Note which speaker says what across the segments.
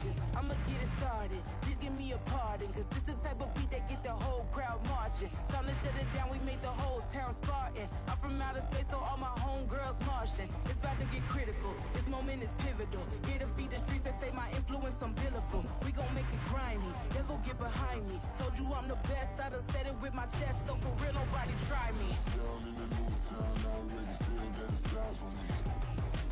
Speaker 1: cautious. I'ma get it started. Please give me a pardon, cause this the type of beat that get the whole crowd marching. Time to shut it down, we made the whole town Spartan. I'm from outer space, so all my homegirls Martian. It's about to get critical. This moment is pivotal. Here to feed the streets that say my influence umbilical. We gon' make it grimy. Devil get behind me. Told you I'm the best. I done said it with my chest, so for real, nobody try me.
Speaker 2: Down in the new town, already feel that it's time for me.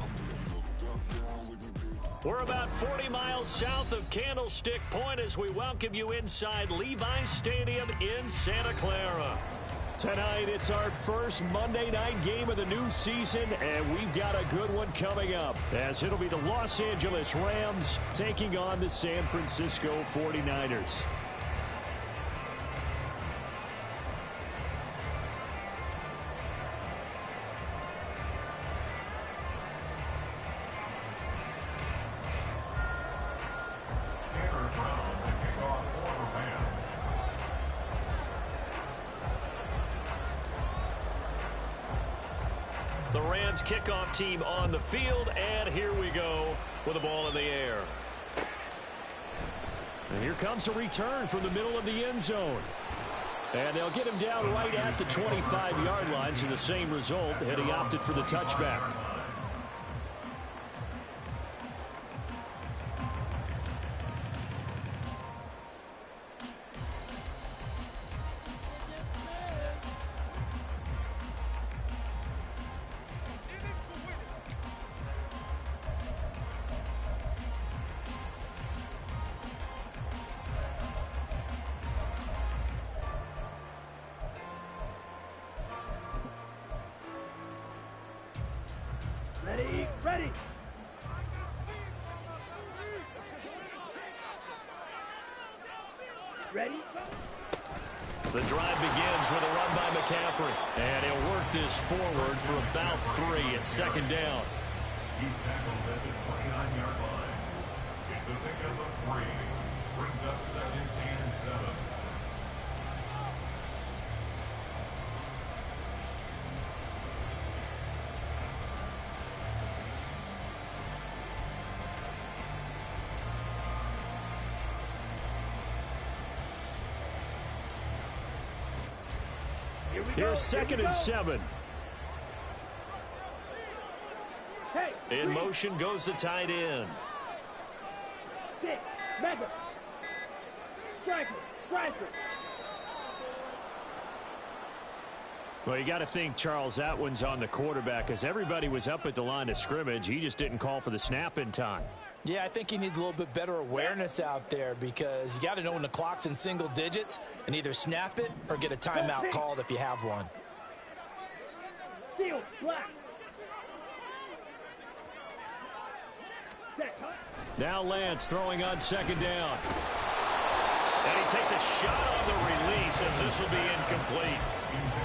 Speaker 2: I'm being looked up, down with the big.
Speaker 3: We're about 40 miles south of Candlestick Point as we welcome you inside Levi's Stadium in Santa Clara. Tonight, it's our first Monday night game of the new season, and we've got a good one coming up, as it'll be the Los Angeles Rams taking on the San Francisco 49ers. The Rams kickoff team on the field, and here we go with the ball in the air. And here comes a return from the middle of the end zone. And they'll get him down right at the 25-yard line, so the same result, and he opted for the touchback.
Speaker 4: Ready. Ready?
Speaker 3: The drive begins with a run by McCaffrey. And he'll work this forward for about 3 at second down.
Speaker 5: He's tackled at the 29-yard line. It's a pickup of 3. Brings up 2nd and 7.
Speaker 3: Here's 2nd and 7. In motion goes the tight end.
Speaker 4: Mega. Striker.
Speaker 3: Well, you got to think, Charles, that one's on the quarterback, as everybody was up at the line of scrimmage. He just didn't call for the snap in time.
Speaker 6: Yeah, I think he needs a little bit better awareness out there, because you got to know when the clock's in single digits and either snap it or get a timeout called if you have one.
Speaker 3: Now Lance throwing on 2nd down. And he takes a shot on the release, as this will be incomplete.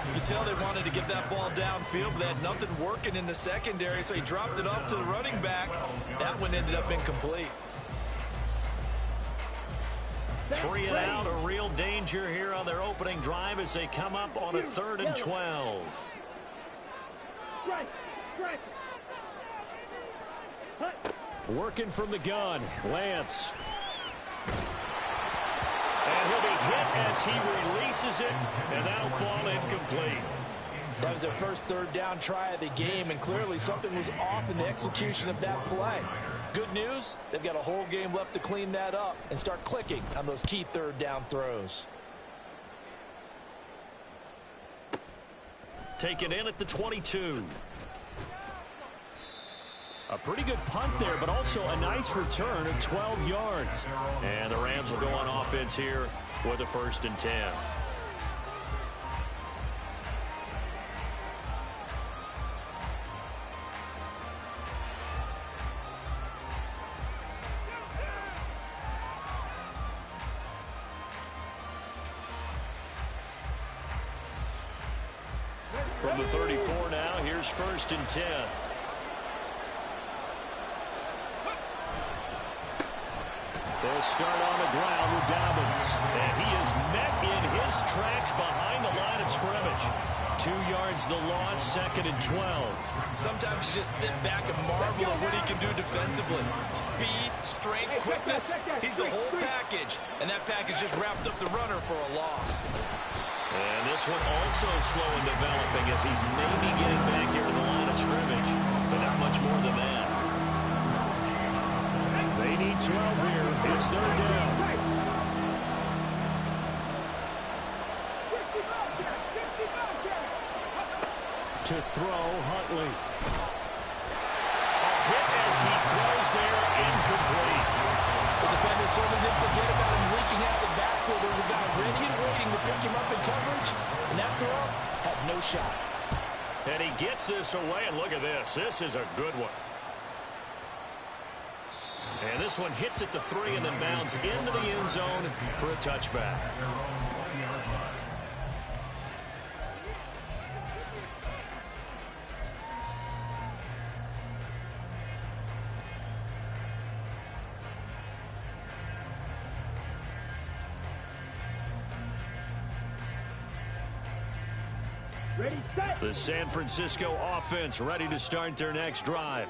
Speaker 6: You can tell they wanted to get that ball downfield, but they had nothing working in the secondary, so he dropped it off to the running back. That one ended up incomplete.
Speaker 3: 3 and out, a real danger here on their opening drive as they come up on a 3rd and 12. Working from the gun, Lance. And he'll be hit as he releases it, and that'll fall incomplete.
Speaker 6: That was their first 3rd down try of the game, and clearly something was off in the execution of that play. Good news, they've got a whole game left to clean that up and start clicking on those key 3rd down throws.
Speaker 3: Taken in at the 22. A pretty good punt there, but also a nice return of 12 yards. And the Rams will go on offense here with a 1st and 10. From the 34 now, here's 1st and 10. They'll start on the ground with Dobbins. And he is met in his tracks behind the line of scrimmage. 2 yards the loss, 2nd and 12.
Speaker 6: Sometimes you just sit back and marvel at what he can do defensively. Speed, strength, quick quickness, he's the whole package. And that package just wrapped up the runner for a loss.
Speaker 3: And this one also slow in developing as he's maybe getting back here to the line of scrimmage, but not much more than that. They need 12 here. It's third down. To throw, Huntley. A hit as he throws there, incomplete.
Speaker 6: The defender certainly didn't forget about him leaking out of the backfield. There was a guy ready and waiting to pick him up in coverage, and that throw had no shot.
Speaker 3: And he gets this away, and look at this. This is a good one. And this one hits at the 3 and then bounds into the end zone for a touchback. The San Francisco offense ready to start their next drive.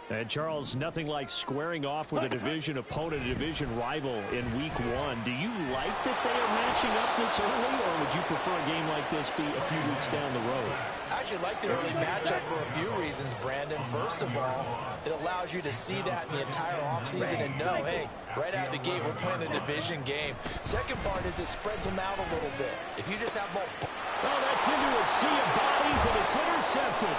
Speaker 3: And, Charles, nothing like squaring off with a division opponent, a division rival in week 1. Do you like that they are matching up this early, or would you prefer a game like this be a few weeks down the road?
Speaker 6: I actually like the early matchup for a few reasons, Brandon. First of all, it allows you to see that in the entire offseason and know, hey, right out of the gate, we're playing a division game. Second part is it spreads them out a little bit. If you just have more...
Speaker 3: Oh, that's into a sea of bodies, and it's intercepted.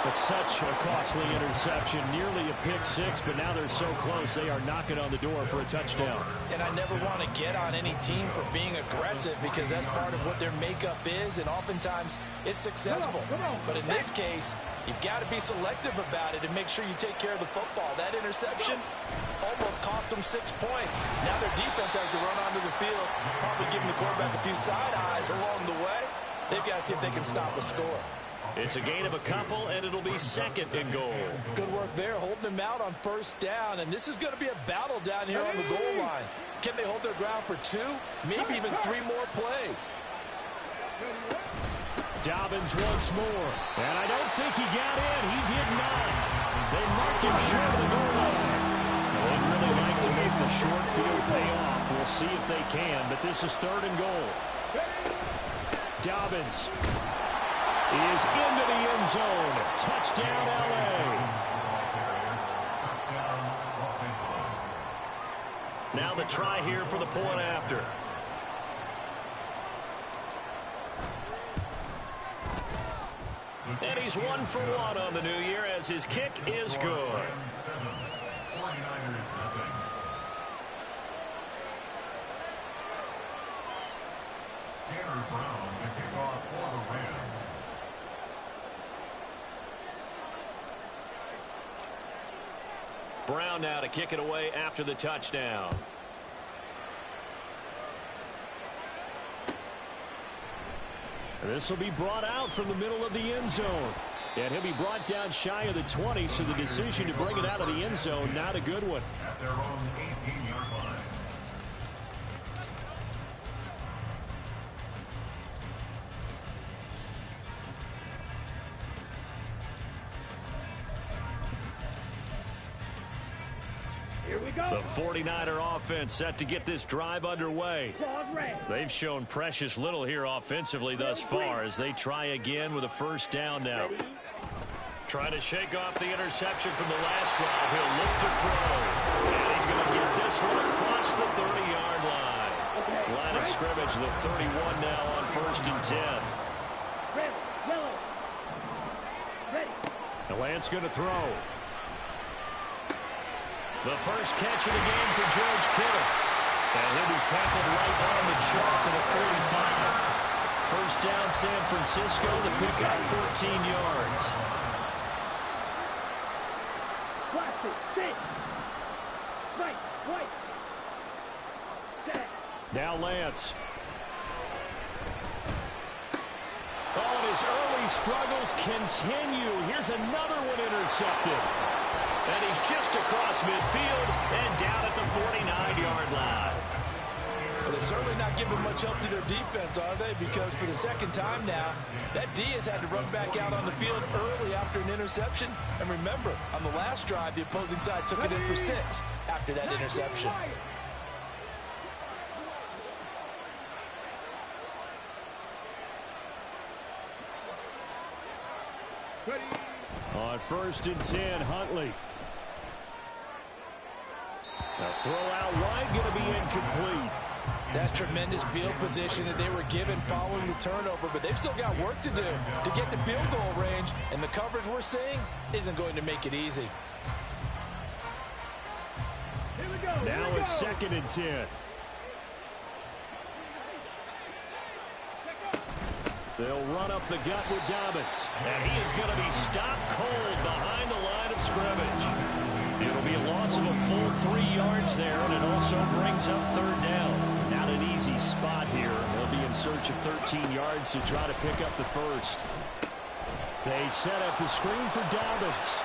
Speaker 3: It's such a costly interception, nearly a pick six, but now they're so close they are knocking on the door for a touchdown.
Speaker 6: And I never want to get on any team for being aggressive because that's part of what their makeup is, and oftentimes it's successful. But in this case, you've got to be selective about it and make sure you take care of the football. That interception almost cost them 6 points. Now their defense has to run onto the field, probably giving the quarterback a few side eyes along the way. They've got to see if they can stop a score.
Speaker 3: It's a gain of a couple, and it'll be second and goal.
Speaker 6: Good work there, holding them out on first down, and this is going to be a battle down here on the goal line. Can they hold their ground for 2, maybe even 3 more plays?
Speaker 3: Dobbins once more, and I don't think he got in. He did not. They mark him short of the goal line. They'd really like to make the short field pay off. We'll see if they can, but this is third and goal. Dobbins is into the end zone. Touchdown, L.A. Now the try here for the point after. And he's 1 for 1 on the new year as his kick is good.
Speaker 5: Tanner Brown to kick off for the Rams.
Speaker 3: Brown now to kick it away after the touchdown. This will be brought out from the middle of the end zone. And he'll be brought down shy of the 20, so the decision to bring it out of the end zone, not a good one.
Speaker 5: At their own 18-yard line.
Speaker 3: The 49er offense set to get this drive underway. They've shown precious little here offensively thus far as they try again with a first down now. Trying to shake off the interception from the last drive. He'll look to throw. And he's going to get this one across the 30-yard line. Line of scrimmage, the 31 now on 1st and 10. The Lance going to throw. The first catch of the game for George Kittle. And he'll be tackled right on the chalk at the 45. First down, San Francisco. The pickup, 14 yards. Now Lance. Oh, and his early struggles continue. Here's another one intercepted. And he's just across midfield and down at the 49-yard line.
Speaker 6: Well, they're certainly not giving much help to their defense, are they? Because for the second time now, that D has had to run back out on the field early after an interception. And remember, on the last drive, the opposing side took it in for 6 after that interception.
Speaker 3: On 1st and 10, Huntley. A throw out wide, going to be incomplete.
Speaker 6: That's tremendous field position that they were given following the turnover, but they've still got work to do to get the field goal range, and the coverage we're seeing isn't going to make it easy.
Speaker 3: Now a 2nd and 10. They'll run up the gut with Dobbins. And he is going to be stopped cold behind the line of scrimmage. It'll be a loss of a full 3 yards there, and it also brings up 3rd down. Not an easy spot here. They'll be in search of 13 yards to try to pick up the first. They set up the screen for Dobbins.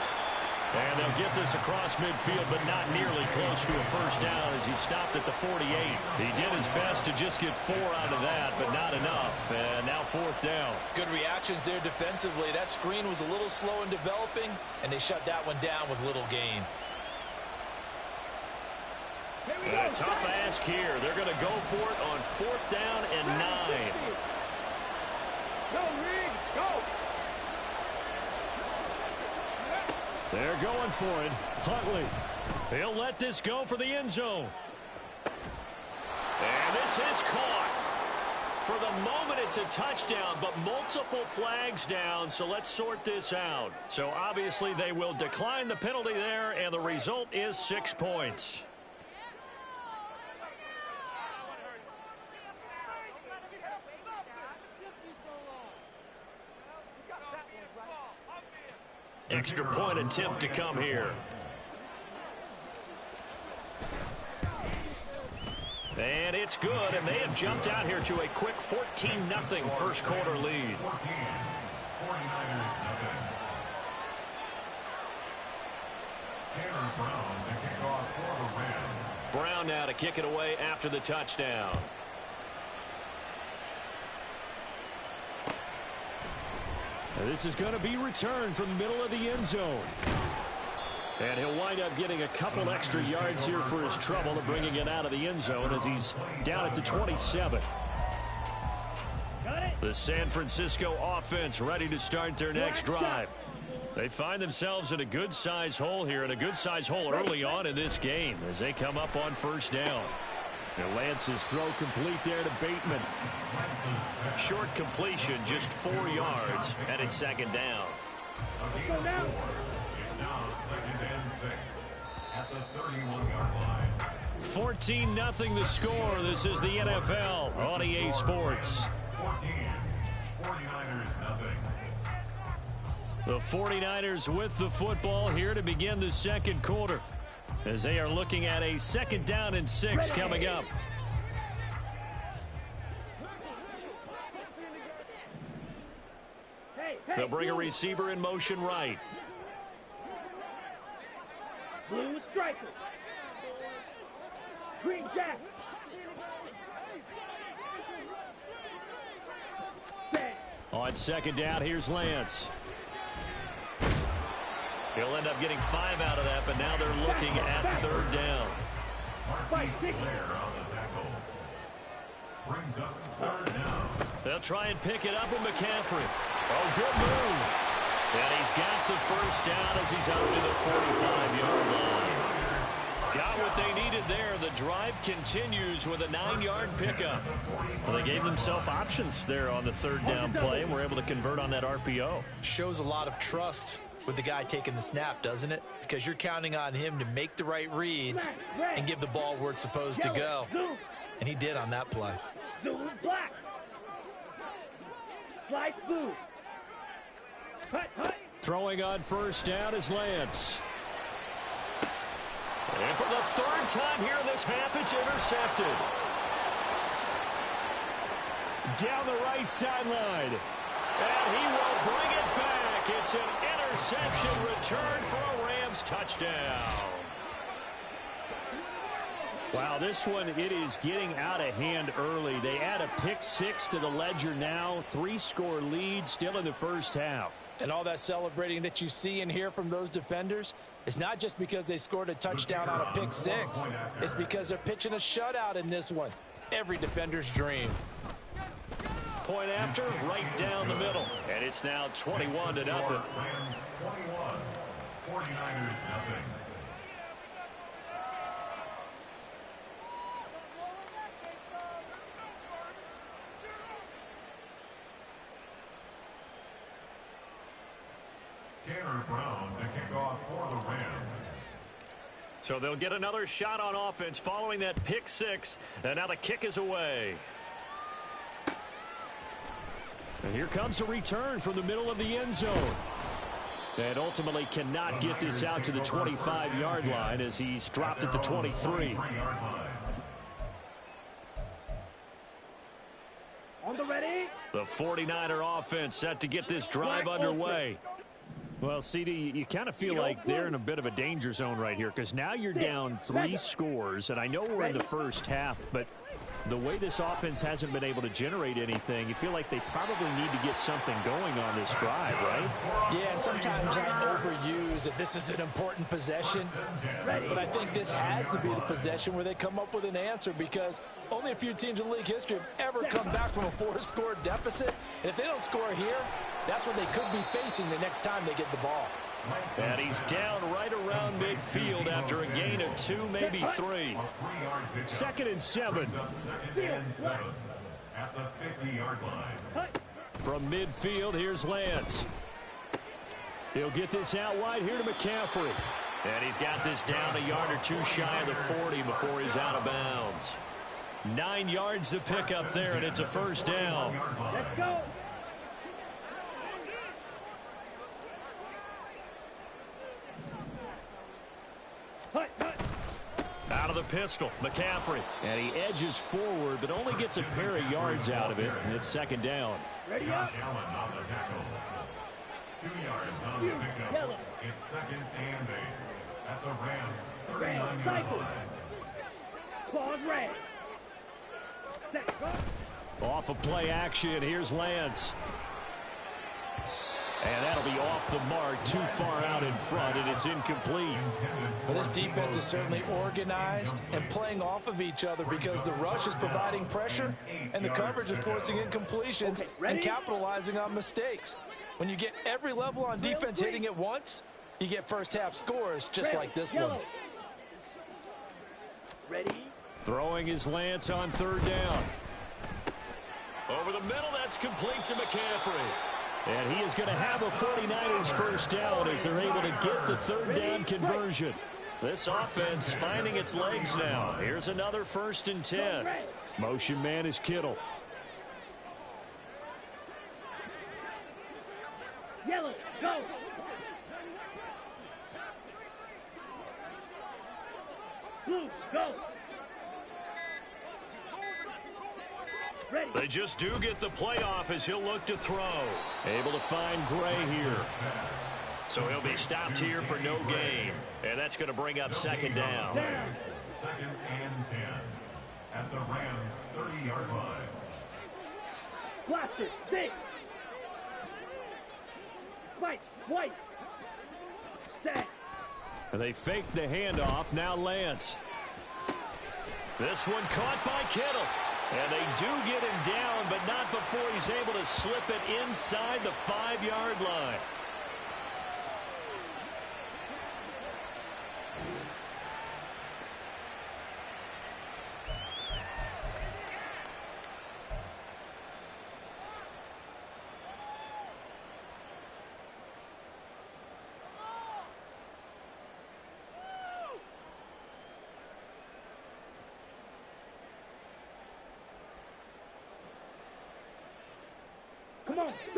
Speaker 3: And they'll get this across midfield, but not nearly close to a first down as he stopped at the 48. He did his best to just get 4 out of that, but not enough. And now 4th down.
Speaker 6: Good reactions there defensively. That screen was a little slow in developing, and they shut that one down with little gain.
Speaker 3: A tough ask here. They're going to go for it on 4th down and 9.
Speaker 4: Go, Reed, go!
Speaker 3: They're going for it. Huntley. He'll let this go for the end zone. And this is caught. For the moment, it's a touchdown, but multiple flags down, so let's sort this out. So obviously they will decline the penalty there, and the result is 6 points. Extra point attempt to come here. And it's good, and they have jumped out here to a quick 14-0 first quarter lead.
Speaker 5: 49ers nothing. Tanner Brown to kick off for the Rams.
Speaker 3: Brown now to kick it away after the touchdown. This is going to be returned from the middle of the end zone. And he'll wind up getting a couple extra yards here for his trouble and bringing it out of the end zone as he's down at the 27. The San Francisco offense ready to start their next drive. They find themselves in a good-sized hole here, and a good-sized hole early on in this game as they come up on 1st down. And Lance's throw complete there to Bateman. Short completion, just 4 yards, and it's 2nd down.
Speaker 5: It's now 2nd and 6 at the 31-yard line.
Speaker 3: 14-0 the score. This is the NFL on EA Sports.
Speaker 5: 14. 49ers nothing.
Speaker 3: The 49ers with the football here to begin the 2nd quarter, as they are looking at a 2nd down and 6 coming up. They'll bring a receiver in motion right.
Speaker 4: Blue striker. Green jacket.
Speaker 3: On 2nd down, here's Lance. He'll end up getting 5 out of that, but now they're looking at 3rd down.
Speaker 5: Brings up 3rd down.
Speaker 3: They'll try and pick it up with McCaffrey. Oh, good move. And he's got the first down as he's up to the 45-yard line. Got what they needed there. The drive continues with a 9-yard pickup. Well, they gave themselves options there on the 3rd down play and were able to convert on that RPO.
Speaker 6: Shows a lot of trust with the guy taking the snap, doesn't it? Because you're counting on him to make the right reads and give the ball where it's supposed to go. And he did on that play.
Speaker 4: Zoom black. Slide blue. Hut.
Speaker 3: Throwing on 1st down is Lance. And for the 3rd time here in this half, it's intercepted. Down the right sideline. And he will bring it back. It's an interception return for a Rams touchdown. Wow, this one, it is getting out of hand early. They add a pick six to the ledger now. 3-score lead still in the first half.
Speaker 6: And all that celebrating that you see and hear from those defenders, it's not just because they scored a touchdown on a pick six. It's because they're pitching a shutout in this one. Every defender's dream.
Speaker 3: Point after, right down the middle. And it's now 21-0.
Speaker 5: Rams 21, 49ers nothing. Tanner Brown to kick off for the Rams.
Speaker 3: So they'll get another shot on offense following that pick six. And now the kick is away. And here comes a return from the middle of the end zone. And ultimately cannot get this out to the 25-yard line as he's dropped at the 23.
Speaker 4: On the ready.
Speaker 3: The 49er offense set to get this drive underway. Well, CD, you kind of feel like they're in a bit of a danger zone right here because now you're down 3 scores, and I know we're in the first half, but the way this offense hasn't been able to generate anything, you feel like they probably need to get something going on this drive, right?
Speaker 6: Yeah, and sometimes I overuse that this is an important possession, but I think this has to be the possession where they come up with an answer because only a few teams in league history have ever come back from a 4-score deficit, and if they don't score here, that's what they could be facing the next time they get the ball.
Speaker 3: And he's down right around midfield after a gain of 2, maybe 3. 2nd and 7.
Speaker 5: At the 50-yard line.
Speaker 3: From midfield, here's Lance. He'll get this out wide here to McCaffrey. And he's got this down a yard or 2 shy of the 40 before he's out of bounds. 9 yards to pick up there, and it's a first down.
Speaker 4: Let's go.
Speaker 3: Out of the pistol, McCaffrey. And he edges forward, but only gets a pair of yards out of it, and it's 2nd down.
Speaker 4: Ready up.
Speaker 5: Allen on the tackle. 2 yards on the pickup. It's 2nd and 8 at the Rams' 39-yard line.
Speaker 4: Claws red. Set.
Speaker 3: Off of play action, here's Lance. And that'll be off the mark, too far out in front, and it's incomplete.
Speaker 6: Well, this defense is certainly organized and playing off of each other because the rush is providing pressure and the coverage is forcing incompletions and capitalizing on mistakes. When you get every level on defense hitting at once, you get first-half scores just like this one.
Speaker 4: Ready.
Speaker 3: Throwing his Lance on 3rd down. Over the middle, that's complete to McCaffrey. And he is going to have a 49ers first down as they're able to get the 3rd down conversion. This offense finding its legs now. Here's another 1st and 10. Motion man is Kittle.
Speaker 4: Yellow, go. Blue, go. Ready.
Speaker 3: They just do get the playoff as he'll look to throw. Able to find Gray here. So he'll be stopped here for no gain. And that's going to bring up 2nd down.
Speaker 5: 2nd and 10 at the Rams' 30-yard line.
Speaker 4: Blaster, 6. Spike, white. Set.
Speaker 3: And they fake the handoff. Now Lance. This one caught by Kittle. And they do get him down, but not before he's able to slip it inside the 5-yard line.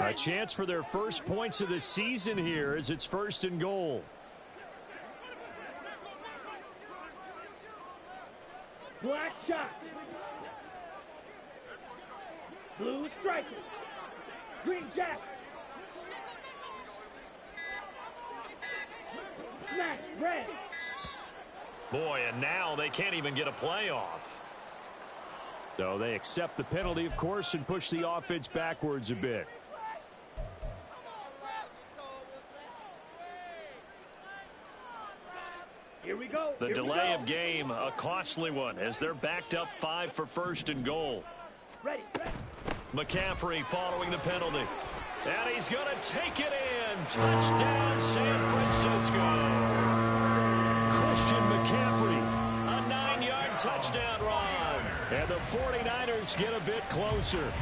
Speaker 3: A chance for their first points of the season here as it's 1st and goal.
Speaker 4: Black shot. Blue striker. Green jack. Smash red.
Speaker 3: Boy, and now they can't even get a play off.
Speaker 7: So they accept the penalty, of course, and push the offense backwards a bit.
Speaker 4: Here we go.
Speaker 3: The delay of game, a costly one, as they're backed up 5 for first and goal.
Speaker 4: Ready.
Speaker 3: McCaffrey following the penalty. And he's going to take it in. Touchdown, San Francisco. Christian McCaffrey, a 9-yard touchdown run. And the 49ers get a bit closer.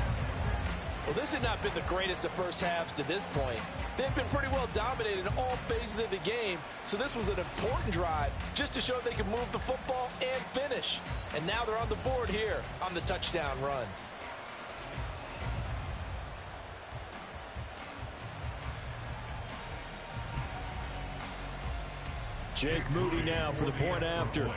Speaker 6: Well, this had not been the greatest of first halves to this point. They've been pretty well dominated in all phases of the game, so this was an important drive just to show they can move the football and finish. And now they're on the board here on the touchdown run.
Speaker 7: Jake Moody now for the point after.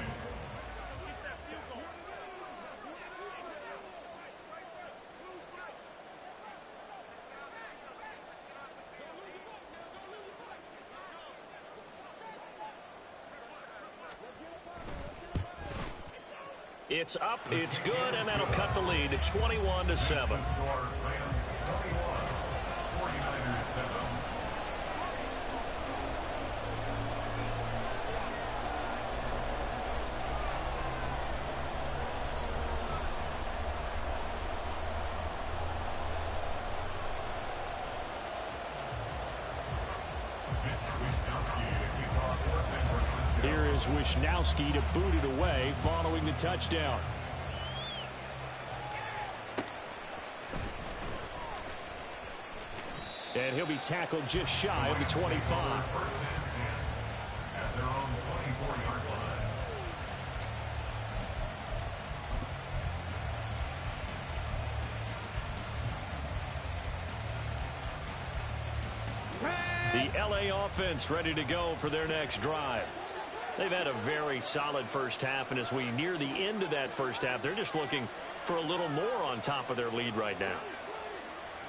Speaker 3: It's up, it's good, and that'll cut the lead to 21-7.
Speaker 7: Here is Wisnowski to boot it away following the touchdown. And he'll be tackled just shy of the 25.
Speaker 5: At their own 24-yard line.
Speaker 3: The LA offense ready to go for their next drive. They've had a very solid first half, and as we near the end of that first half, they're just looking for a little more on top of their lead right now.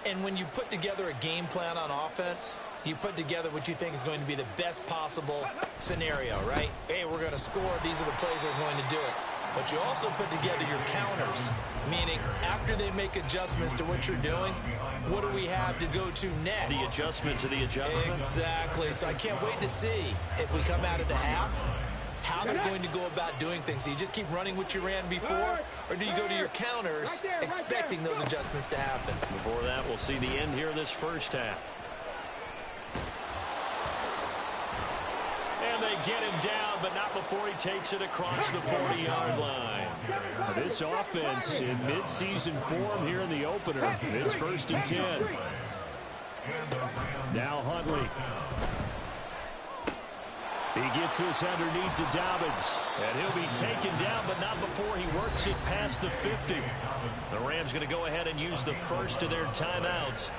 Speaker 6: And when you put together a game plan on offense, you put together what you think is going to be the best possible scenario, right? Hey, we're going to score. These are the plays that are going to do it. But you also put together your counters, meaning after they make adjustments to what you're doing, what do we have to go to next?
Speaker 3: The adjustment to the adjustment.
Speaker 6: Exactly. So I can't wait to see if we come out of the half, how they're going to go about doing things. Do you just keep running what you ran before, or do you go to your counters expecting those adjustments to happen?
Speaker 3: Before that, we'll see the end here of this first half. And they get him down, but not before he takes it across the 40-yard line.
Speaker 7: This offense in midseason form here in the opener. It's 1st and 10. Now Huntley. He gets this underneath to Dobbins. And he'll be taken down, but not before he works it past the 50.
Speaker 3: The Rams going to go ahead and use the first of their timeouts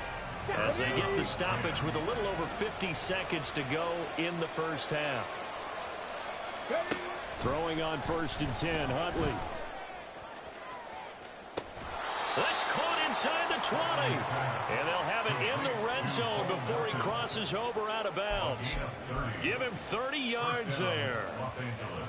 Speaker 3: as they get the stoppage with a little over 50 seconds to go in the first half.
Speaker 7: Throwing on 1st and 10, Huntley.
Speaker 3: That's caught inside the 20. And they'll have it in the red zone before he crosses over out of bounds. Give him 30 yards there.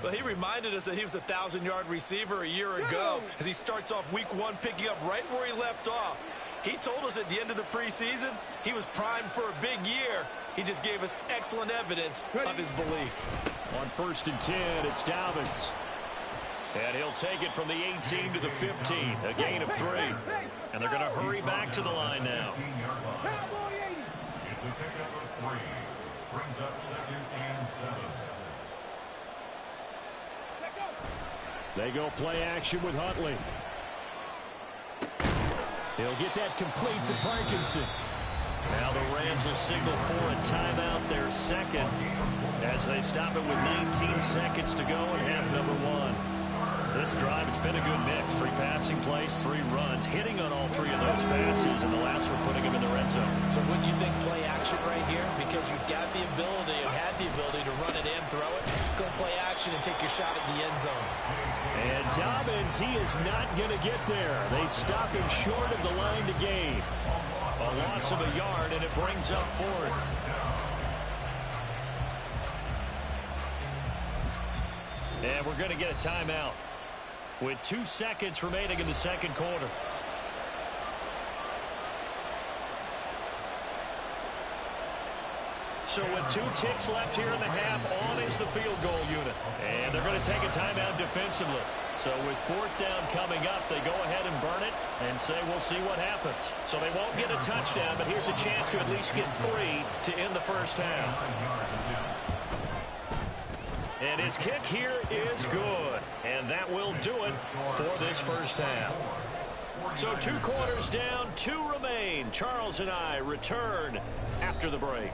Speaker 6: Well, he reminded us that he was a 1,000-yard receiver a year ago as he starts off week 1 picking up right where he left off. He told us at the end of the preseason he was primed for a big year. He just gave us excellent evidence of his belief.
Speaker 7: On 1st and 10, it's Dobbins.
Speaker 3: And he'll take it from the 18 to the 15, a gain of 3. And they're going to hurry back to the line now.
Speaker 5: It's a pickup of 3. Brings up 2nd and 7.
Speaker 7: They go play action with Huntley. He'll get that complete to Parkinson.
Speaker 3: Now the Rams will signal for a timeout, their second, as they stop it with 19 seconds to go in half number 1. This drive, it's been a good mix. 3 passing plays, 3 runs, hitting on all 3 of those passes, and the last one putting him in the red zone.
Speaker 6: So wouldn't you think play action right here? Because you've got the ability and had the ability to run it in, throw it, go play action and take your shot at the end zone.
Speaker 7: And Dobbins, he is not going to get there. They stop him short of the line to gain.
Speaker 3: A loss of a yard, and it brings up 4th. And we're going to get a timeout with 2 seconds remaining in the second quarter. So with 2 ticks left here in the half, on is the field goal unit. And they're going to take a timeout defensively. So with 4th down coming up, they go ahead and burn it and say we'll see what happens. So they won't get a touchdown, but here's a chance to at least get 3 to end the first half. And his kick here is good. And that will do it for this first half. So 2 quarters down, 2 remain. Charles and I return after the break.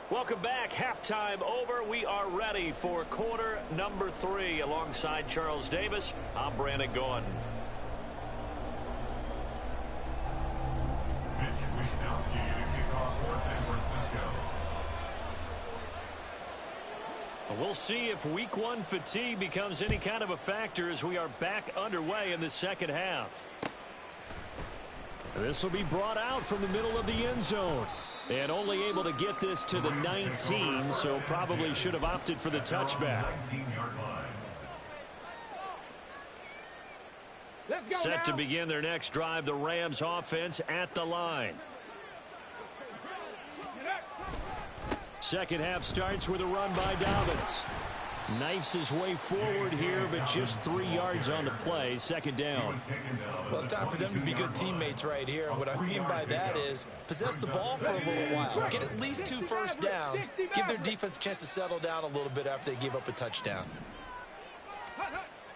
Speaker 3: Welcome back. Halftime over. We are ready for quarter number 3. Alongside Charles Davis, I'm Brandon Gaughan.
Speaker 5: Mitch Wishnowsky to kick off for San Francisco.
Speaker 3: We'll see if week 1 fatigue becomes any kind of a factor as we are back underway in the second half.
Speaker 7: This will be brought out from the middle of the end zone. And only able to get this to the 19, so probably should have opted for the touchback.
Speaker 3: Set to begin their next drive, the Rams offense at the line.
Speaker 7: Second half starts with a run by Dobbins. Knifes his way forward here, but just 3 yards on the play. Second down.
Speaker 6: Well, it's time for them to be good teammates right here. And what I mean by that is possess the ball for a little while. Get at least 2 first downs. Give their defense a chance to settle down a little bit after they give up a touchdown.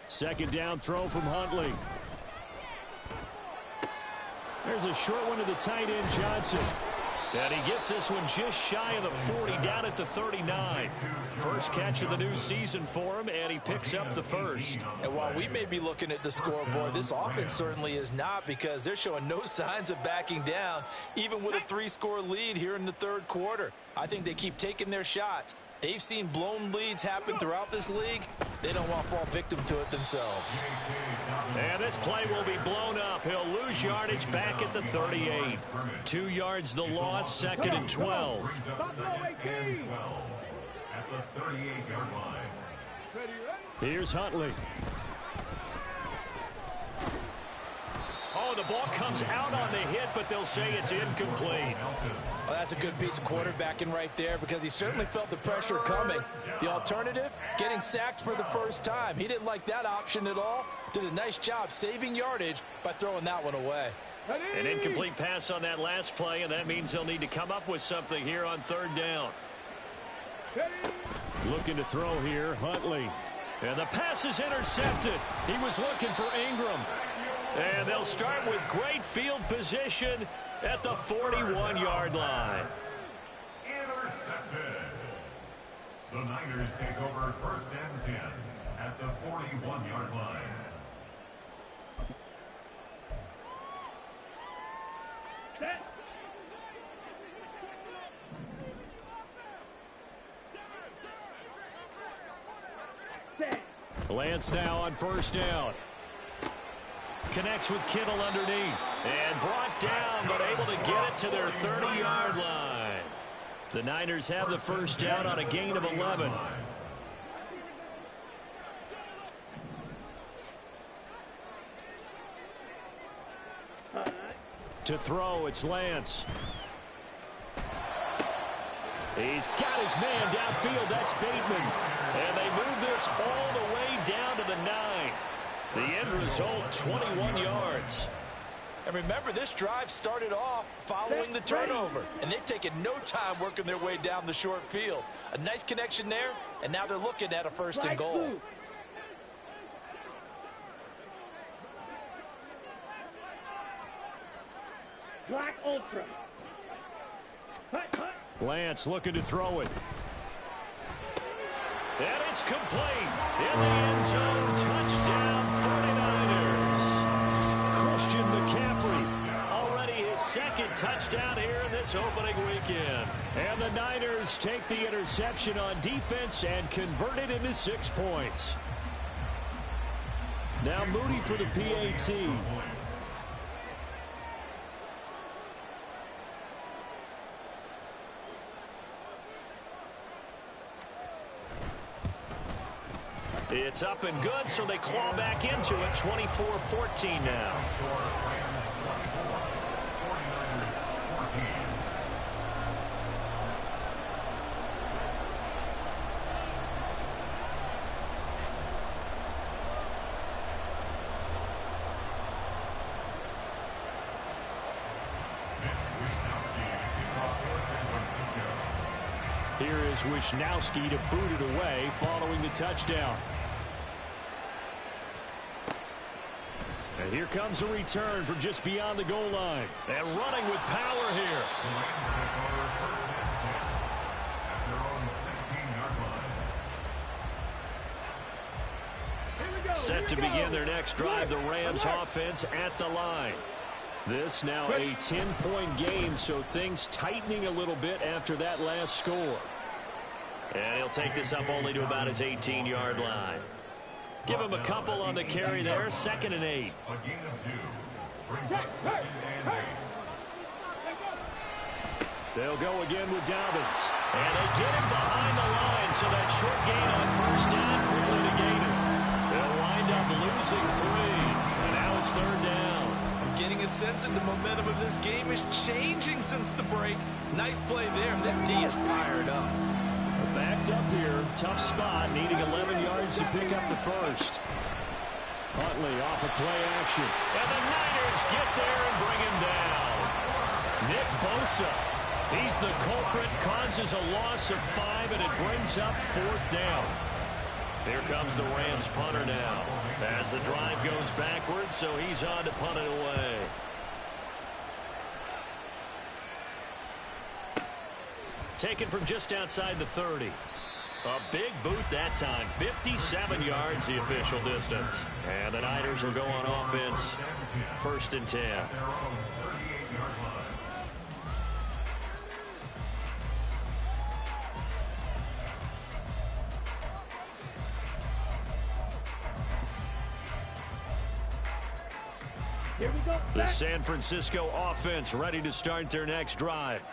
Speaker 7: Second down throw from Huntley. There's a short one to the tight end, Johnson.
Speaker 3: And he gets this one just shy of the 40, down at the 39. First catch of the new season for him, and he picks up the first.
Speaker 6: And while we may be looking at the scoreboard, this offense certainly is not, because they're showing no signs of backing down, even with a 3-score lead here in the third quarter. I think they keep taking their shots. They've seen blown leads happen throughout this league. They don't want to fall victim to it themselves.
Speaker 3: And this play will be blown up. He'll lose yardage back at the 38. 2 yards the loss, second and 12.
Speaker 5: At the 38-yard line.
Speaker 7: Here's Huntley.
Speaker 3: Oh, the ball comes out on the hit, but they'll say it's incomplete.
Speaker 6: Well, that's a good piece of quarterbacking right there, because he certainly felt the pressure coming. The alternative, getting sacked for the first time. He didn't like that option at all. Did a nice job saving yardage by throwing that one away.
Speaker 3: An incomplete pass on that last play, and that means they'll need to come up with something here on 3rd down.
Speaker 7: Looking to throw here, Huntley.
Speaker 3: And the pass is intercepted. He was looking for Ingram. And they'll start with great field position at the 41-yard line.
Speaker 5: Intercepted. The Niners take over 1st and 10 at the 41-yard line.
Speaker 7: Lance now on 1st down.
Speaker 3: Connects with Kittle underneath. And brought down, but able to get it to their 30-yard line. The Niners have the 1st down on a gain of 11.
Speaker 7: To throw, it's Lance.
Speaker 3: He's got his man downfield. That's Bateman. And they move this all the way down to the 9. The end result, 21 yards.
Speaker 6: And remember, this drive started off following the turnover, and they've taken no time working their way down the short field. A nice connection there, and now they're looking at a 1st and goal.
Speaker 4: Black Ultra.
Speaker 7: Lance looking to throw it.
Speaker 3: And it's complete. In the end zone, touchdown 49ers.
Speaker 7: Christian McCaffrey.
Speaker 3: Already his second touchdown here in this opening weekend.
Speaker 7: And the Niners take the interception on defense and convert it into 6 points. Now Moody for the PAT.
Speaker 3: It's up and good, so they claw back into it. 24-14 now.
Speaker 7: Here is Wisnowski to boot it away following the touchdown. And here comes a return from just beyond the goal line.
Speaker 3: And running with power here. Set to begin their next drive, the Rams offense at the line.
Speaker 7: This now a 10-point game, so things tightening a little bit after that last score.
Speaker 3: And he'll take this up only to about his 18-yard line. Give him a couple on the carry there. 2nd and 8.
Speaker 5: A gain of 2 brings up 2nd and 8.
Speaker 7: They'll go again with Dobbins.
Speaker 3: And they get him behind the line, so that short gain on 1st down quickly negated. They'll wind up losing 3. And now it's 3rd down.
Speaker 6: I'm getting a sense that the momentum of this game is changing since the break. Nice play there, and this D is fired up.
Speaker 7: Backed up here. Tough spot. Needing 11 yards to pick up the first. Huntley off of play action.
Speaker 3: And the Niners get there and bring him down. Nick Bosa. He's the culprit. Causes a loss of 5, and it brings up 4th down. Here comes the Rams punter now. As the drive goes backwards, so he's on to punt it away. Taken from just outside the 30. A big boot that time. 57 yards the official distance. And the Niners will go on offense. 1st and 10.
Speaker 4: Here we go.
Speaker 3: The San Francisco offense ready to start their next drive.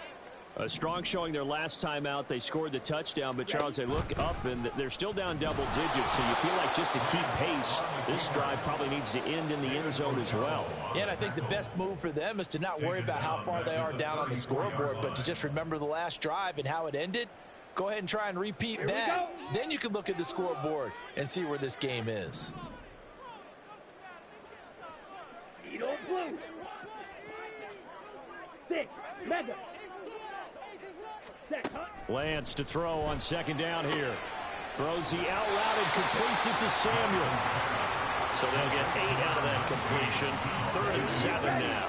Speaker 7: A strong showing their last time out. They scored the touchdown, but Charles, they look up and they're still down double digits, so you feel like just to keep pace, this drive probably needs to end in the end zone as well.
Speaker 6: Yeah, and I think the best move for them is to not worry about how far they are down on the scoreboard, but to just remember the last drive and how it ended. Go ahead and try and repeat that. Then you can look at the scoreboard and see where this game is.
Speaker 4: Edo blue. 6. Mega.
Speaker 7: Lance to throw on 2nd down here. Throws the out route and completes it to Samuel.
Speaker 3: So they'll get 8 out of that completion. 3rd and 7 now.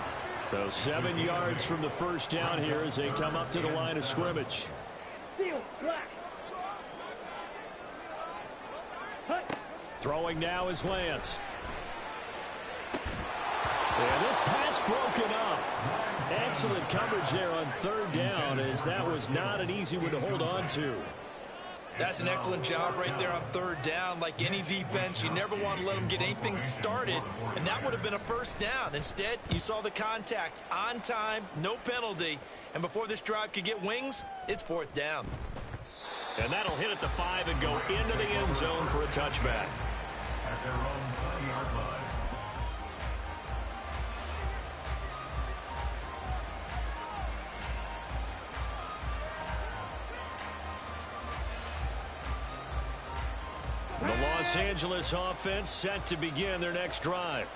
Speaker 7: So 7 yards from the 1st down here as they come up to the line of scrimmage. Throwing now is Lance. And this pass broken up. Excellent coverage there on 3rd down, as that was not an easy one to hold on to.
Speaker 6: That's an excellent job right there on 3rd down. Like any defense, you never want to let them get anything started, and that would have been a 1st down. Instead, you saw the contact on time, no penalty, and before this drive could get wings, it's 4th down.
Speaker 3: And that'll hit at the 5 and go into the end zone for a touchback.
Speaker 5: At their own 30-yard line.
Speaker 3: The Los Angeles offense set to begin their next drive.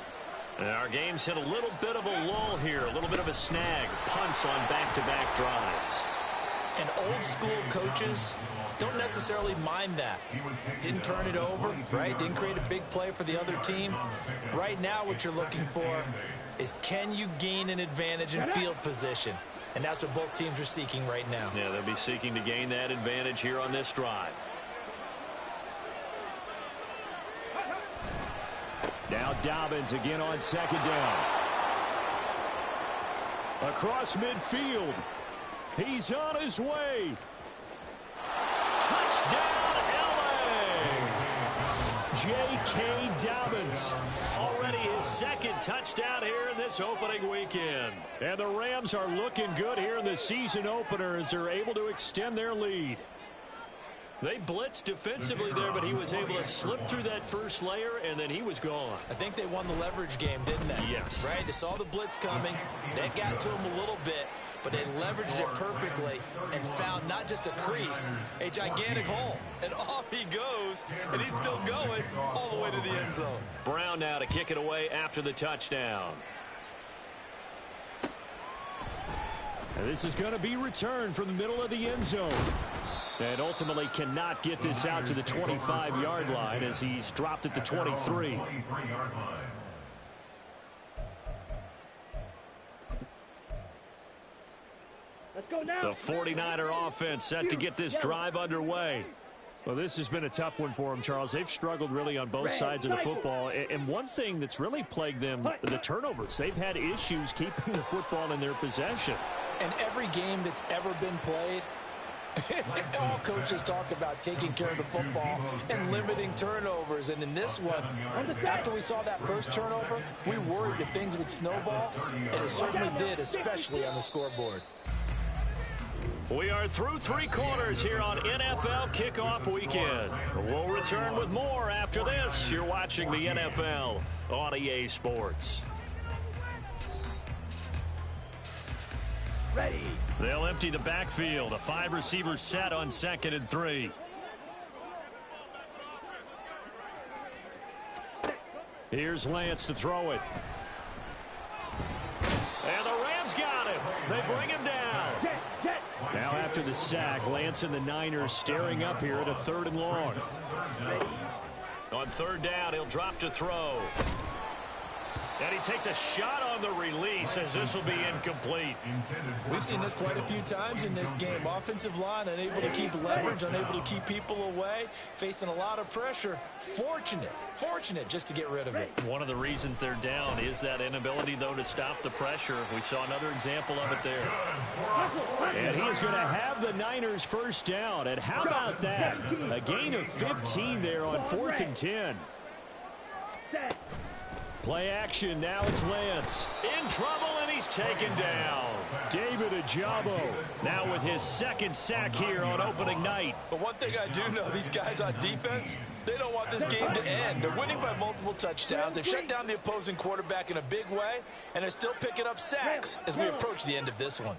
Speaker 3: And our game's hit a little bit of a lull here, a little bit of a snag. Punts on back-to-back drives.
Speaker 6: And old-school coaches don't necessarily mind that. Didn't turn it over, right? Didn't create a big play for the other team. Right now what you're looking for is, can you gain an advantage in field position? And that's what both teams are seeking right now.
Speaker 3: Yeah, they'll be seeking to gain that advantage here on this drive.
Speaker 7: Now Dobbins again on 2nd down.
Speaker 3: Across midfield. He's on his way. Touchdown, L.A. J.K. Dobbins. Already his second touchdown here in this opening weekend. And the Rams are looking good here in the season opener as they're able to extend their lead. They blitzed defensively there, but he was able to slip through that first layer, and then he was gone.
Speaker 6: I think they won the leverage game, didn't they?
Speaker 3: Yes.
Speaker 6: Right? They saw the blitz coming. That got to him a little bit, but they leveraged it perfectly and found not just a crease, a gigantic hole. And off he goes, and he's still going all the way to the end zone.
Speaker 3: Brown now to kick it away after the touchdown. And this is going to be returned from the middle of the end zone. And ultimately cannot get this out to the 25-yard line as he's dropped at the 23.
Speaker 4: Let's go now.
Speaker 3: The 49er offense set to get this drive underway. Well, this has been a tough one for them, Charles. They've struggled really on both sides of the football. And one thing that's really plagued them, the turnovers. They've had issues keeping the football in their possession.
Speaker 6: And every game that's ever been played, all coaches talk about taking care of the football and limiting turnovers. And in this one, after we saw that first turnover, we worried that things would snowball, and it certainly did, especially on the scoreboard.
Speaker 3: We are through three quarters here on NFL Kickoff Weekend. We'll return with more after this. You're watching the NFL on EA Sports.
Speaker 4: Ready.
Speaker 3: They'll empty the backfield. A 5-receiver set on 2nd and 3. Here's Lance to throw it. And the Rams got him. They bring him down. Now after the sack, Lance and the Niners staring up here at a 3rd and long. On 3rd down, he'll drop to throw. And he takes a shot on the release as this will be incomplete.
Speaker 6: We've seen this quite a few times in this game. Offensive line unable to keep leverage, unable to keep people away, facing a lot of pressure. Fortunate just to get rid of it.
Speaker 3: One of the reasons they're down is that inability, though, to stop the pressure. We saw another example of it there. And he is going to have the Niners first down. And how about that? A gain of 15 there on 4th and 10. Play action, now it's Lance. In trouble, and he's taken down. David Ajabo now with his 2nd sack here on opening night.
Speaker 6: But one thing I do know, these guys on defense, they don't want this game to end. They're winning by multiple touchdowns. They've shut down the opposing quarterback in a big way, and they're still picking up sacks as we approach the end of this one.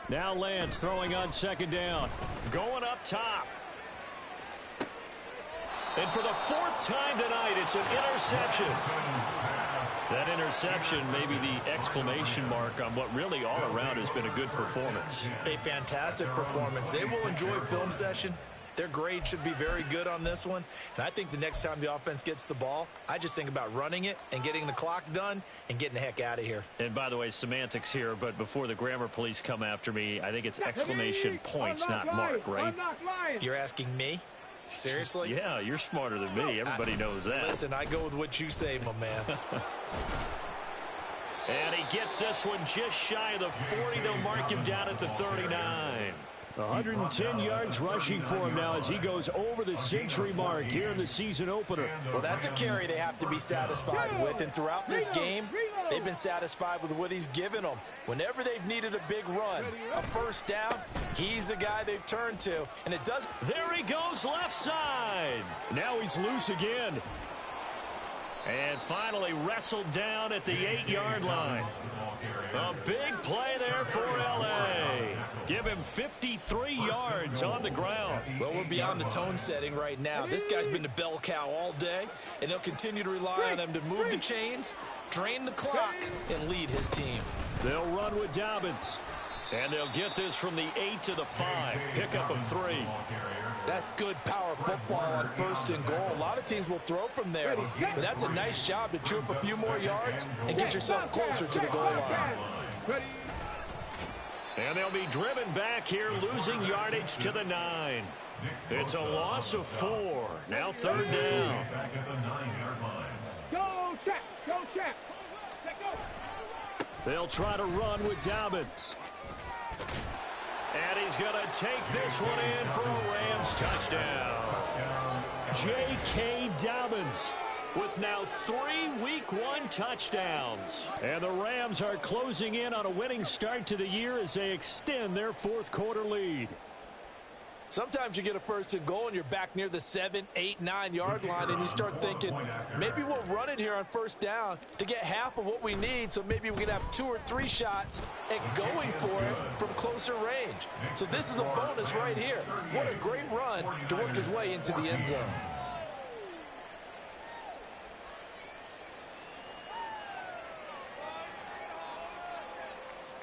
Speaker 3: Now Lance throwing on 2nd down. Going up top. And for the 4th time tonight, it's an interception. That interception may be the exclamation mark on what really all around has been a good performance.
Speaker 8: A fantastic performance. They will enjoy film session. Their grade should be very good on this one. And I think the next time the offense gets the ball, I just think about running it and getting the clock done and getting the heck out of here.
Speaker 3: And by the way, semantics here, but before the grammar police come after me, I think it's exclamation point, not mark, right?
Speaker 6: You're asking me? Seriously?
Speaker 3: Yeah, you're smarter than me. Everybody knows that.
Speaker 6: Listen, I go with what you say, my man.
Speaker 3: And he gets this one just shy of the 40. They'll mark him down at the 39. 110 yards rushing for him now as he goes over the century mark here in the season opener.
Speaker 6: Well, that's a carry they have to be satisfied with, and throughout this game, they've been satisfied with what he's given them. Whenever they've needed a big run, a first down, he's the guy they've turned to, and it does.
Speaker 3: There he goes left side. Now he's loose again. And finally wrestled down at the 8-yard line. A big play there for L.A. Give him 53 yards on the ground.
Speaker 6: Well, we're beyond the tone setting right now. This guy's been the bell cow all day, and they'll continue to rely on him to move the chains, drain the clock, and lead his team.
Speaker 3: They'll run with Dobbins. And they'll get this from the 8 to the 5. Pickup of 3.
Speaker 6: That's good power football on 1st and goal. A lot of teams will throw from there, but that's a nice job to chew up a few more yards and get yourself closer to the goal line.
Speaker 3: And they'll be driven back here, losing yardage to the 9. It's a loss of 4. Now 3rd down.
Speaker 4: Go check. Go check.
Speaker 3: They'll try to run with Dobbins. And he's going to take this one in for a Rams touchdown. J.K. Dobbins with now 3 Week 1 touchdowns. And the Rams are closing in on a winning start to the year as they extend their fourth quarter lead.
Speaker 6: Sometimes you get a first and goal and you're back near the 7, 8, 9-yard line and you start thinking, maybe we'll run it here on first down to get half of what we need, so maybe we can have 2 or 3 shots at going for it from closer range. So this is a bonus right here. What a great run to work his way into the end zone.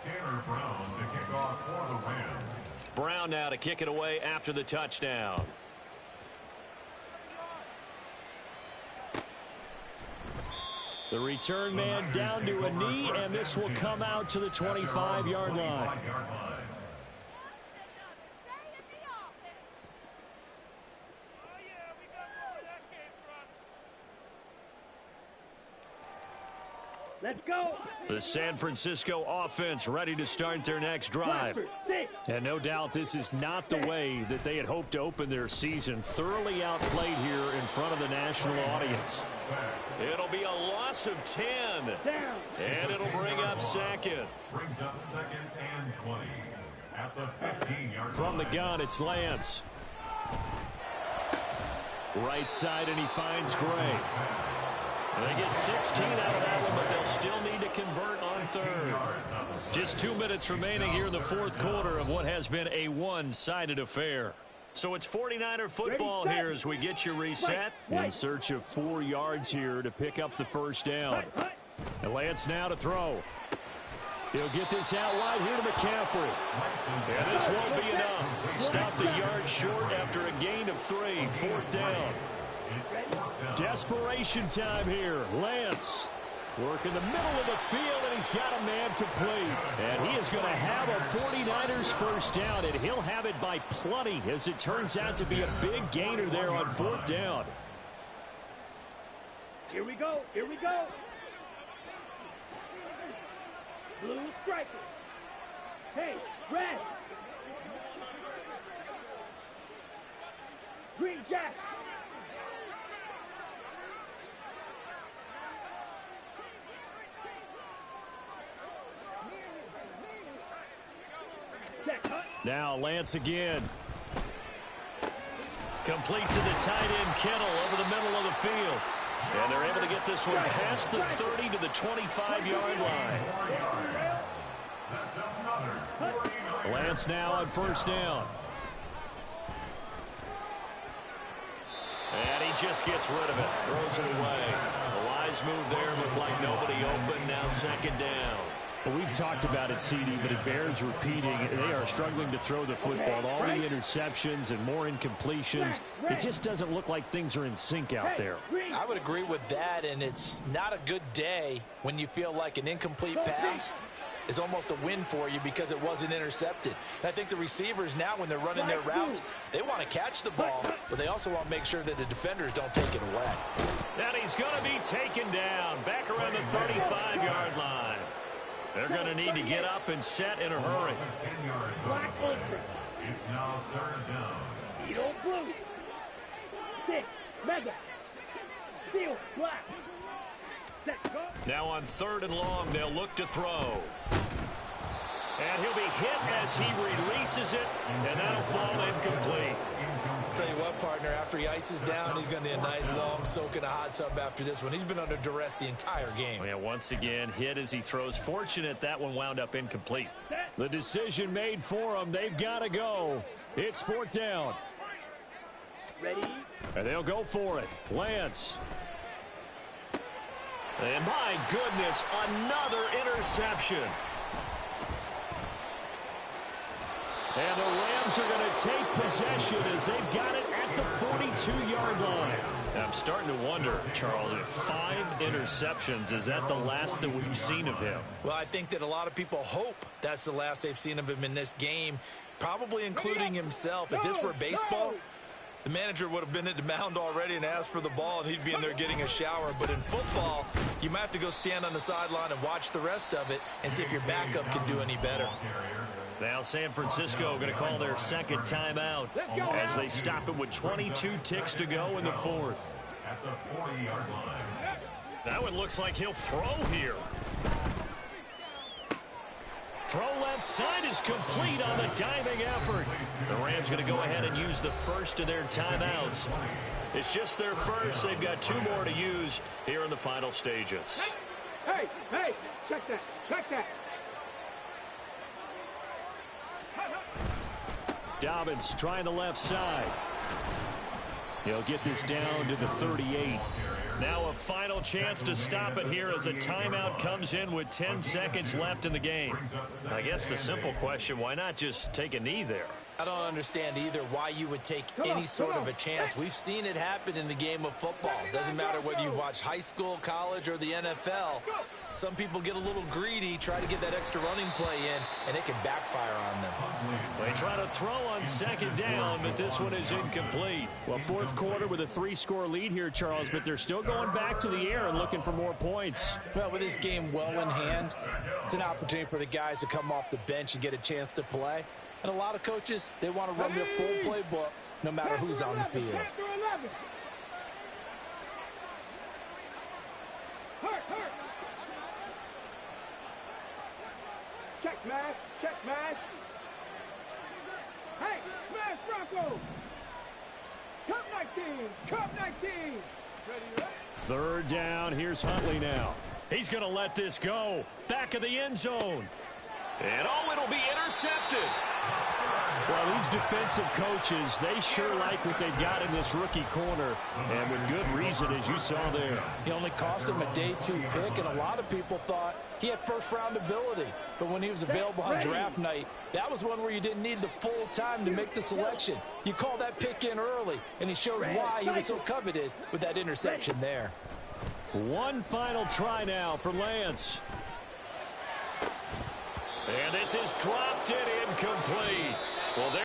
Speaker 5: Tanner Brown to kick off for the Rams.
Speaker 3: Brown now to kick it away after the touchdown. The return man down to a knee, and this will come out to the 25-yard line.
Speaker 4: Let's go.
Speaker 3: The San Francisco offense ready to start their next drive. And no doubt this is not the way that they had hoped to open their season. Thoroughly outplayed here in front of the national audience. It'll be a loss of 10. And it'll bring up second.
Speaker 5: Brings up second and 20 at the 15-yard line.
Speaker 3: From the gun, it's Lance. Right side, and he finds Gray. They get 16 out of that one, but they'll still need to convert on third. Just 2 minutes remaining here in the fourth quarter of what has been a one-sided affair. So it's 49er football here as we get you reset. In search of 4 yards here to pick up the first down. And Lance now to throw. He'll get this out wide here to McCaffrey. And this won't be enough. Stop the yard short after a gain of 3. 4th down. Desperation time here. Lance work in the middle of the field, and he's got a man complete. And he is going to have a 49ers first down, and he'll have it by plenty as it turns out to be a big gainer there on 4th down.
Speaker 4: Here we go. Here we go. Blue strikers. Hey, red. Green jack.
Speaker 3: Now Lance again. Complete to the tight end Kittle over the middle of the field. And they're able to get this one past the 30 to the 25-yard line. Lance now on first down. And he just gets rid of it. Throws it away. A wise move there, looked like nobody open. Now second down. Well, we've talked about it, CD, but it bears repeating. They are struggling to throw the football. All the interceptions and more incompletions. It just doesn't look like things are in sync out there.
Speaker 6: I would agree with that, and it's not a good day when you feel like an incomplete pass is almost a win for you because it wasn't intercepted. And I think the receivers now, when they're running their routes, they want to catch the ball, but they also want to make sure that the defenders don't take it away.
Speaker 3: And he's going to be taken down back around the 35-yard line. They're going to need to get up and set in a hurry.
Speaker 4: Black ultra.
Speaker 5: It's now 3rd down.
Speaker 4: Edo blue. 6. Mega. Steel black. Set go.
Speaker 3: Now on 3rd and long, they'll look to throw. And he'll be hit as he releases it, and that'll fall incomplete.
Speaker 6: Tell you what, partner, after he ices down, he's going to need a nice long soak in a hot tub after this one. He's been under duress the entire game.
Speaker 3: Yeah, once again, hit as he throws. Fortunate that one wound up incomplete. The decision made for him. They've got to go. It's 4th down.
Speaker 4: Ready?
Speaker 3: And they'll go for it. Lance. And my goodness, another interception. And the Rams are going to take possession as they've got it at the 42-yard line. I'm starting to wonder, Charles, if 5 interceptions, is that the last that we've seen of him?
Speaker 6: Well, I think that a lot of people hope that's the last they've seen of him in this game, probably including himself. If this were baseball,
Speaker 8: The manager would have been at the mound already and asked for the ball, and he'd be in there getting a shower. But in football, you might have to go stand on the sideline and watch the rest of it and see if your backup can do any better.
Speaker 3: Now San Francisco going to call their second timeout as they stop it with 22 ticks to go in the fourth.
Speaker 5: At the 40-yard line.
Speaker 3: That one looks like he'll throw here. Throw left side is complete on the diving effort. The Rams going to go ahead and use the first of their timeouts. It's just their first. They've got 2 more to use here in the final stages.
Speaker 4: Hey, check that.
Speaker 3: Dobbins trying the left side. He'll get this down to the 38. Now a final chance to stop it here as a timeout comes in with 10 seconds left in the game. I guess the simple question, why not just take a knee there?
Speaker 6: I don't understand either why you would take any sort of a chance. We've seen it happen in the game of football. Doesn't matter whether you've watched high school, college, or the NFL. Some people get a little greedy, try to get that extra running play in, and it can backfire on them.
Speaker 3: They try to throw on second down, but this one is incomplete.
Speaker 7: Well, fourth quarter with a 3-score lead here, Charles, but they're still going back to the air and looking for more points.
Speaker 6: Well, with this game well in hand, it's an opportunity for the guys to come off the bench and get a chance to play. And a lot of coaches, they want to run their full playbook no matter who's on the field.
Speaker 4: Check smash. Hey, smash Bronco. Cup 19. Ready?
Speaker 3: Third down. Here's Huntley now. He's going to let this go. Back of the end zone. And it'll be intercepted.
Speaker 7: Well, these defensive coaches, they sure like what they've got in this rookie corner, and with good reason, as you saw there.
Speaker 6: He only cost him a day 2 pick, and a lot of people thought he had first-round ability. But when he was available on draft night, that was one where you didn't need the full time to make the selection. You call that pick in early, and he shows why he was so coveted with that interception there.
Speaker 3: One final try now for Lance. And this is dropped in incomplete. Well, there